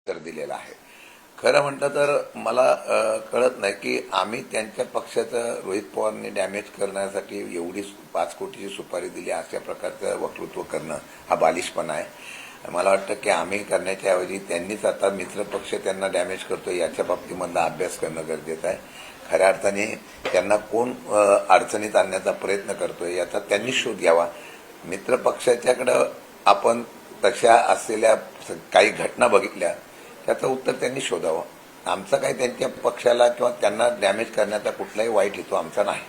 उत्तर दिलेलं आहे। खरं म्हटलं तर मला कळत नाही की आम्ही त्यांच्या पक्षाचं रोहित पवारांनी डॅमेज करण्यासाठी एवढी 5 कोटीची सुपारी दिली अशा प्रकारचं वक्तृत्व करणं हा बालिशपणा आहे। मला वाटतं की आम्ही करण्याच्या ऐवजी त्यांनीच आता मित्रपक्ष त्यांना डॅमेज करतो याच्या बाबतीमधला अभ्यास करणं गरजेचं आहे। खऱ्या अर्थाने त्यांना कोण अडचणीत आणण्याचा प्रयत्न करतोय याचा त्यांनी शोध घ्यावा। मित्रपक्षाच्याकडे आपण तशा असलेल्या काही घटना बघितल्या त्याचं उत्तर त्यांनी शोधावं। आमचा काही त्यांच्या पक्षाला किंवा त्यांना डॅमेज करण्याचा कुठलाही वाईट हेतू आमचा नाही।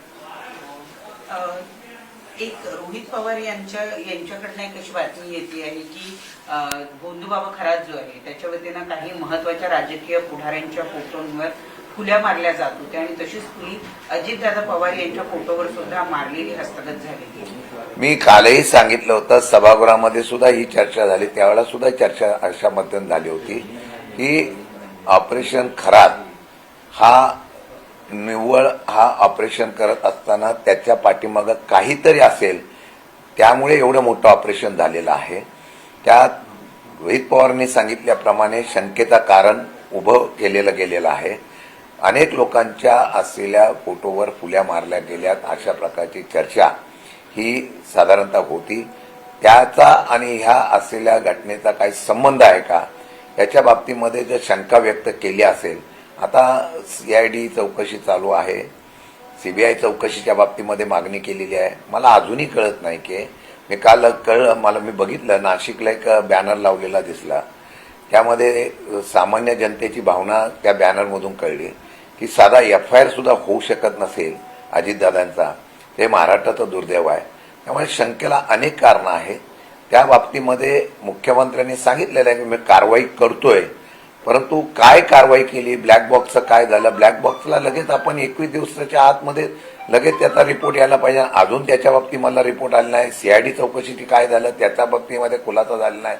एक रोहित पवार यांच्याकडनं एक अशी बातमी येते आहे की गोंदूबाबा खरात जो आहे त्याच्या वतीनं काही महत्वाच्या राजकीय पुढाऱ्यांच्या फोटोंवर फुल्या मारल्या जात होत्या आणि तशीच फुली अजितदादा पवार यांच्या फोटोवर सुद्धा मारलेली हस्तगत झालेली। मी कालही सांगितलं होतं, सभागृहामध्ये सुद्धा ही चर्चा झाली, त्यावेळेला सुद्धा चर्चा अशा मध्यम झाली होती की ऑपरेशन खरात हा निव्वळ हा ऑपरेशन करत असताना त्याच्या पाठीमागं काहीतरी असेल, त्यामुळे एवढं मोठं ऑपरेशन झालेलं आहे। त्यात रोहित पवारांनी सांगितल्याप्रमाणे शंकेचं कारण उभं केलेलं गेलेलं आहे। अनेक लोकांच्या असलेल्या फोटोवर फुल्या मारल्या गेल्यात अशा प्रकारची चर्चा ही साधारणतः होती। त्याचा आणि ह्या असलेल्या घटनेचा काही संबंध आहे का याच्या बाबतीमध्ये जर शंका व्यक्त केली असेल, आता CID चौकशी चालू आहे, CBI चौकशीच्या बाबतीमध्ये मागणी केलेली आहे। मला अजूनही कळत नाही की मी काल मी बघितलं नाशिकला एक बॅनर लावलेला दिसला, त्यामध्ये सामान्य जनतेची भावना त्या बॅनरमधून कळली की साधा FIR सुद्धा होऊ शकत नसेल अजितदादांचा, ते महाराष्ट्राचं दुर्दैव आहे। त्यामुळे शंकेला अनेक कारणं आहेत। त्या बाबतीमध्ये मुख्यमंत्र्यांनी सांगितलेलं आहे की मी कारवाई करतोय, परंतु काय कारवाई केली, ब्लॅक बॉक्सचं काय झालं, ब्लॅक बॉक्सला लगेच आपण 21 दिवसाच्या आतमध्ये लगेच त्याचा रिपोर्ट यायला पाहिजे। अजून त्याच्या बाबतीत मला रिपोर्ट आला नाही। CID चौकशीची काय झालं त्याच्या बाबतीमध्ये खुलासा झाला नाही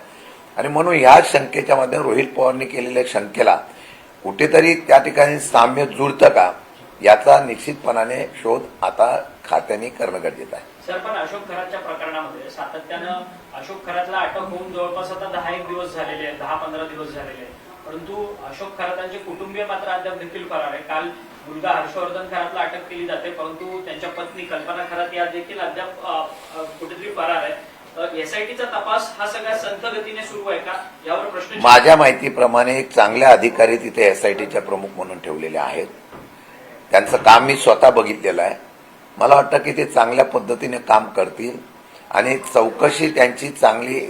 आणि म्हणून ह्या शंकेच्या मध्ये रोहित पवारांनी केलेल्या शंकेला कुठेतरी त्या ठिकाणी साम्य जुळतं का याचा निश्चितपणाने शोध आता खात्याने करणं गरजेचं आहे। सर, पण अशोक खरातच्या प्रकरणामध्ये सातत्यानं अशोक खरातला अटक होऊन जवळपास आता 10-1 दिवस झालेले आहेत, 10-15 दिवस झालेले आहेत, परंतु अशोक खरातांचे कुटुंबीय मात्र अद्याप देखील फरार आहे। काल मुलगा हर्षवर्धन खरातला अटक केली जाते, परंतु त्यांच्या पत्नी कल्पना खरात या देखील अद्याप कुठेतरी फरार आहे। SITचा तपास हा सगळ्या संथ गतीने सुरू आहे का यावर प्रश्न। माझ्या माहितीप्रमाणे एक चांगले अधिकारी तिथे SITच्या प्रमुख म्हणून ठेवलेले आहेत। त्यांचं काम मी स्वतः बघितलेलं आहे। मला वाटतं की ते चांगल्या पद्धतीने काम करतील आणि चौकशी त्यांची चांगली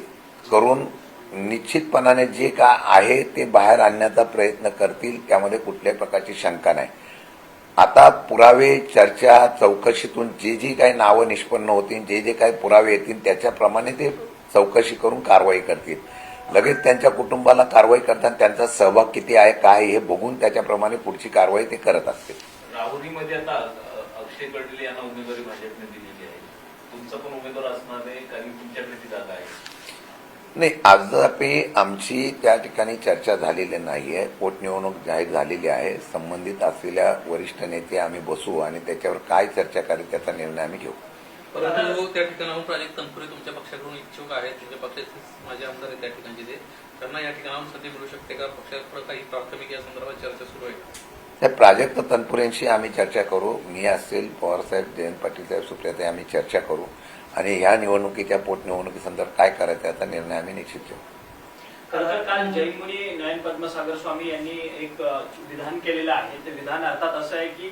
करून निश्चितपणाने जे काय आहे ते बाहेर आणण्याचा प्रयत्न करतील, त्यामध्ये कुठल्याही प्रकारची शंका नाही। आता पुरावे, चर्चा, चौकशीतून जे काही नावं निष्पन्न होतील, जे काही पुरावे येतील त्याच्याप्रमाणे ते चौकशी करून कारवाई करतील। लगेच त्यांच्या कुटुंबाला कारवाई करताना त्यांचा सहभाग किती आहे काय हे बघून त्याच्याप्रमाणे पुढची कारवाई ते करत असतील। राहुरीमध्ये आता अक्षय कडले यांना उमेदवारी भाजपने दिलेली आहे, तुमचा पण उमेदवार असणार आहे कारण तुमच्याकडे ती जागा आहे? नाही, अद्यापही आमची त्या ठिकाणी चर्चा झालेली नाहीये। पोटनिवडणूक जाहीर झालेली आहे। संबंधित असलेल्या वरिष्ठ नेते आम्ही बसू आणि त्याच्यावर काय चर्चा करायची त्याचा निर्णय आम्ही घेऊ। परंतु त्या ठिकाणाहून प्राजक्त तनपुरे तुमच्या पक्षाकडून इच्छुक आहेत, तुमच्या पक्षाचे माझे आमदार आहेत त्या ठिकाणचे, त्यांना या ठिकाणाहून संधी मिळू शकते का? पक्षात काही प्राथमिक या संदर्भात चर्चा सुरू आहे? त्या प्राजक्त तनपुरेंशी आम्ही चर्चा करू। मी असेल, पवारसाहेब, जयंत पाटील साहेब, सुप्रियाताई, आम्ही चर्चा करू आणि ह्या निवडणुकीच्या पोटनिवडणुकीसंदर्भात काय करायचं याचा निर्णय आम्ही निश्चित घेऊ। खरं काल जैन मुनी नयन पद्मसागर स्वामी यांनी एक विधान केलेलं आहे। ते विधान अर्थात असं आहे की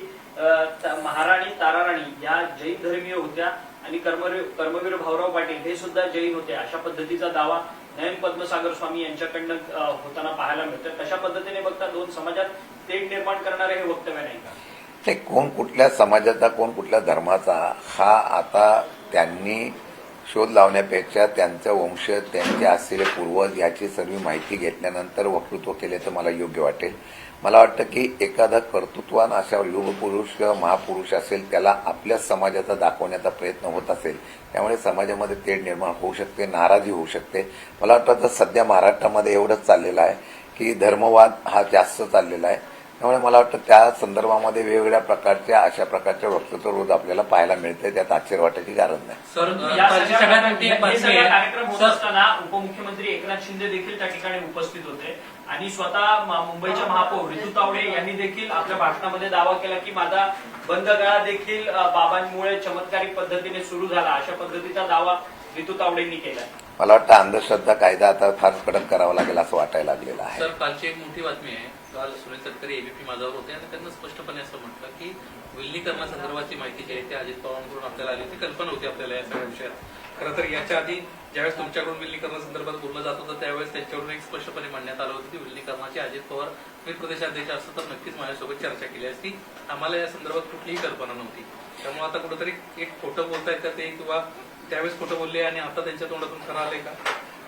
महाराणी ताराराणी या जैन धर्मीय होत्या आणि कर्मवीर भाऊराव पाटील हे सुद्धा जैन होते, अशा पद्धतीचा दावा नयन पद्मसागर स्वामी यांच्याकडनं होताना पाहायला मिळतं। तशा पद्धतीने बघता दोन समाजात तेढ निर्माण करणारे हे वक्तव्य नाही का? ते कोण कुठल्या समाजाचा, कोण कुठल्या धर्माचा हा आता त्यांनी शोध लावण्यापेक्षा त्यांचा वंश, त्यांचे असलेले पूर्वज याची सर्व माहिती घेतल्यानंतर वक्तृत्व केले तर मला योग्य वाटेल। मला वाटतं की एखादा कर्तृत्वान अशा युगपुरुष किंवा महापुरुष असेल, त्याला आपल्या समाजाचा दाखवण्याचा प्रयत्न होत असेल, त्यामुळे समाजामध्ये तेढ निर्माण होऊ शकते, नाराजी होऊ शकते। मला वाटतं तर सध्या महाराष्ट्रामध्ये एवढंच चाललेलं आहे की धर्मवाद हा जास्त चाललेला आहे, त्यामुळे मला वाटतं त्या संदर्भामध्ये वेगवेगळ्या प्रकारच्या अशा प्रकारच्या वक्तव्य रोज आपल्याला पाहायला मिळते, त्यात आश्चर्य वाटायची गरज नाही। कार्यक्रम होत असताना उपमुख्यमंत्री एकनाथ शिंदे देखील त्या ठिकाणी उपस्थित होते आणि स्वतः मुंबईच्या महापौर ऋतू तावडे यांनी देखील आपल्या भाषणामध्ये दावा केला की माझा बंद गळा देखील बाबांमुळे चमत्कारिक पद्धतीने सुरू झाला, अशा पद्धतीचा दावा ऋतू तावडेंनी केला. मला वाटतं अंधश्रद्धा कायदा आता फार कडक करावा लागेल असं वाटायला लागलेलं आहे. सर, कालची एक मोठी बातमी आहे. काल सुनील तटकरे एबीपी माझावर होते आणि त्यांना स्पष्टपणे असं म्हटलं की विलगीकरणासंदर्भाची माहिती जी आहे ती अजित पवारांकडून आपल्याला आली, ती कल्पना होती आपल्याला या सगळ्या विषयात. खरं तर याच्या आधी ज्यावेळेस तुमच्याकडून विलगीकरणासंदर्भात बोललं जात होतं त्यावेळेस त्यांच्याकडून एक स्पष्टपणे म्हणण्यात आलं होतं की विलगीकरणाची अजित पवार मी प्रदेशाध्यक्ष असतं तर नक्कीच माझ्यासोबत चर्चा केली असती. आम्हाला या संदर्भात कुठलीही कल्पना नव्हती. त्यामुळे आता कुठेतरी एक खोटं बोलतायत का ते, किंवा त्यावेळेस खोटं बोलले आणि आता त्यांच्या तोंडातून खरं आलंय का?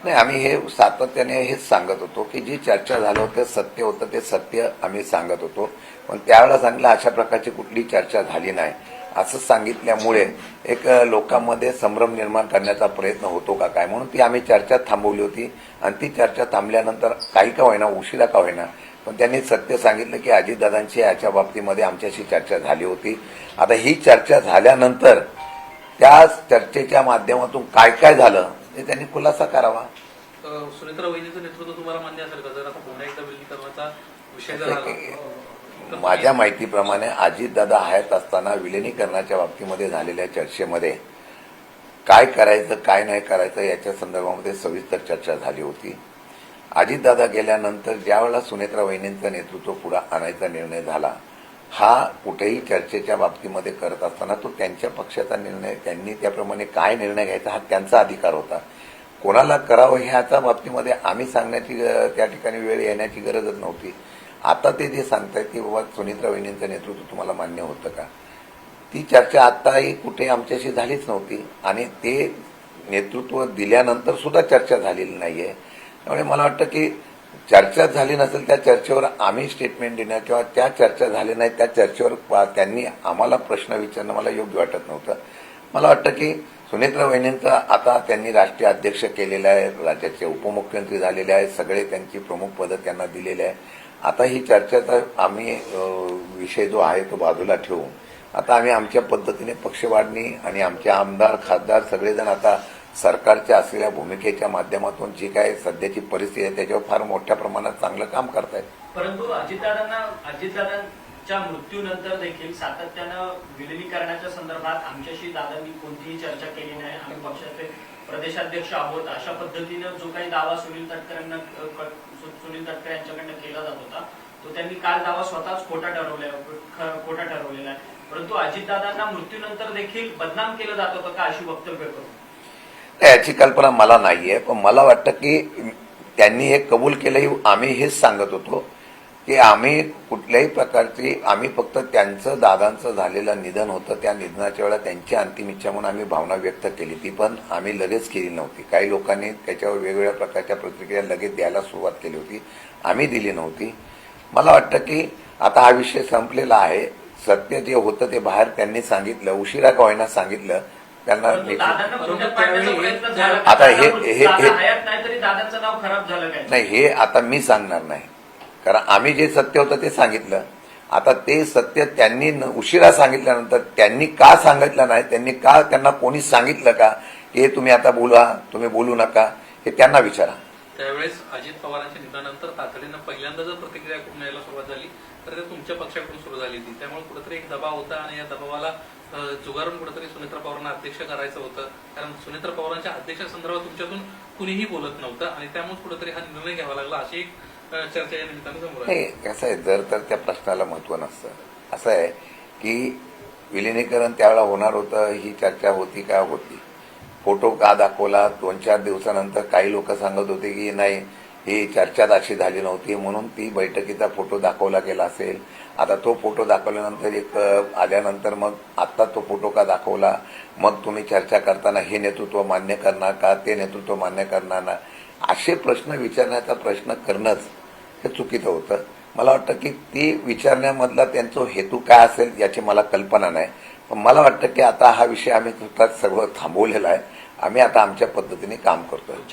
नाही, आम्ही हे सातत्याने हेच सांगत होतो की जी चर्चा झालं होतं सत्य होतं, ते सत्य आम्ही सांगत होतो. पण त्यावेळेला सांगितलं अशा प्रकारची कुठली चर्चा झाली नाही असं सांगितल्यामुळे एक लोकांमध्ये संभ्रम निर्माण करण्याचा प्रयत्न होतो का काय, म्हणून ती आम्ही चर्चा थांबवली होती. आणि ती चर्चा थांबल्यानंतर काही का होईना, उशिरा का होईना, पण त्यांनी सत्य सांगितलं की अजितदादांची याच्या बाबतीमध्ये आमच्याशी चर्चा झाली होती. आता ही चर्चा झाल्यानंतर त्या चर्चेच्या माध्यमातून काय काय झालं ते त्यांनी खुलासा करावा. सुनेत्रा वहिनीचं नेतृत्व तुम्हाला मान्य असेल का? जर आता पुन्हा एकदा विलगीकरणाचा विषय जर आला तर माझ्या माहितीप्रमाणे अजितदादा हयात असताना विलिनीकरणाच्या बाबतीमध्ये झालेल्या चर्चेमध्ये काय करायचं काय नाही करायचं याच्या संदर्भामध्ये सविस्तर चर्चा झाली होती. अजितदादा गेल्यानंतर ज्यावेळेला सुनेत्रा वहिनींचं नेतृत्व पुढे आणायचा निर्णय झाला, हा कुठेही चर्चेच्या बाबतीमध्ये करत असताना तो त्यांच्या पक्षाचा निर्णय, त्यांनी त्याप्रमाणे काय निर्णय घ्यायचा हा त्यांचा अधिकार होता. कोणाला करावं ह्याच्या बाबतीमध्ये आम्ही सांगण्याची त्या ठिकाणी वेळ येण्याची गरजच नव्हती. आता ते जे सांगतायत की बाबा सुनेत्रा वहिनींचं नेतृत्व तुम्हाला मान्य होतं का, ती चर्चा आताही कुठे आमच्याशी झालीच नव्हती आणि ते नेतृत्व दिल्यानंतर सुद्धा चर्चा झालेली नाहीये. त्यामुळे मला वाटतं की चर्चा झाली नसेल त्या चर्चेवर आम्ही स्टेटमेंट देणं किंवा त्या चर्चा झाली नाही त्या चर्चेवर त्यांनी आम्हाला प्रश्न विचारणं मला योग्य वाटत नव्हतं. मला वाटतं की सुनेत्रा वहिनींचं आता त्यांनी राष्ट्रीय अध्यक्ष केलेलं आहे, राज्याचे उपमुख्यमंत्री झालेले आहेत, सगळे त्यांची प्रमुख पदं त्यांना दिलेली आहे. आता ही चर्चेचा आम्ही विषय जो आहे तो बाजूला ठेवून आता आम्ही आमच्या पद्धतीने पक्षवाढणी आणि आमचे आमदार खासदार सगळेजण आता सरकारच्या असलेल्या भूमिकेच्या माध्यमातून जी काय सध्याची परिस्थिती आहे त्याच्यावर फार मोठ्या प्रमाणात चांगलं काम करतायत. परंतु अजितदादांच्या मृत्यूनंतर देखील सातत्यानं विलिनीकरणाच्या संदर्भात आमच्याशी दादांनी कोणतीही चर्चा केली नाही, आम्ही पक्षाचे प्रदेशाध्यक्ष आहोत अशा पद्धतीनं जो काही दावा सुनील तटकरे यांच्याकडनं केला जात होता तो त्यांनी काल दावा स्वतःच खोटा ठरवलेला आहे. परंतु अजितदादांना मृत्यूनंतर देखील बदनाम केलं जात होतं का अशी वक्तव्य करून याची कल्पना मला नाहीये. पण मला वाटतं की त्यांनी हे कबूल केलंही. आम्ही हेच सांगत होतो की आम्ही कुठल्याही प्रकारची आम्ही फक्त त्यांचं दादांचं झालेलं निधन होतं त्या निधनाच्या वेळेला त्यांची अंतिम इच्छा म्हणून आम्ही भावना व्यक्त केली, ती पण आम्ही लगेच केली नव्हती. काही लोकांनी त्याच्यावर वेगवेगळ्या प्रकारच्या प्रतिक्रिया लगेच द्यायला सुरुवात केली होती, आम्ही दिली नव्हती. मला वाटतं की आता हा विषय संपलेला आहे. सत्य जे होतं ते बाहेर त्यांनी सांगितलं, उशिरा का होईना सांगितलं त्यांना. आता हे दादांचं नाव खराब झालं काय नाही, हे आता मी सांगणार नाही, कारण आम्ही जे सत्य होतं ते सांगितलं. आता ते सत्य त्यांनी उशिरा सांगितल्यानंतर त्यांनी का सांगितलं नाही, त्यांना कोणी सांगितलं का की तुम्ही आता तुम्ही बोलू नका, हे त्यांना विचारा. त्यावेळेस अजित पवारांच्या निधनानंतर तातडीनं पहिल्यांदा जर प्रतिक्रिया करून यायला सुरुवात झाली तर ते तुमच्या पक्षाकडून सुरू झाली होती. त्यामुळे कुठेतरी एक दबाव होता आणि या दबावाला जुगारून कुठेतरी सुनेत्रा पवारांना अध्यक्ष करायचं होतं, कारण सुनेत्रा पवारांच्या अध्यक्षासंदर्भात तुमच्यातून कुणीही बोलत नव्हतं आणि त्यामुळे कुठेतरी हा निर्णय घ्यावा लागला अशी एक चर्चा या निमित्तानं समोर आली. कसं आहे, जर तर त्या प्रश्नाला महत्व नसतं. असं आहे की विलिनीकरण त्यावेळेला होणार होतं, ही चर्चा होती का होती. फोटो का दाखवला 2-4 दिवसानंतर काही लोक सांगत होते की नाही ही चर्चा अशी झाली नव्हती म्हणून ती बैठकीचा फोटो दाखवला गेला असेल. आता तो फोटो दाखवल्यानंतर आल्यानंतर मग आता तो फोटो का दाखवला, मग तुम्ही चर्चा करताना हे नेतृत्व मान्य करणार का, ते नेतृत्व मान्य करणार ना, असे प्रश्न विचारण्याचा प्रश्न करणंच हे चुकीचं होतं. मला वाटतं की ती विचारण्यामधला त्यांचा हेतू काय असेल याची मला कल्पना नाही. पण मला वाटतं की आता हा विषय आम्ही सगळं थांबवलेला आहे. आम्ही आता आमच्या पद्धतीने काम करतोय.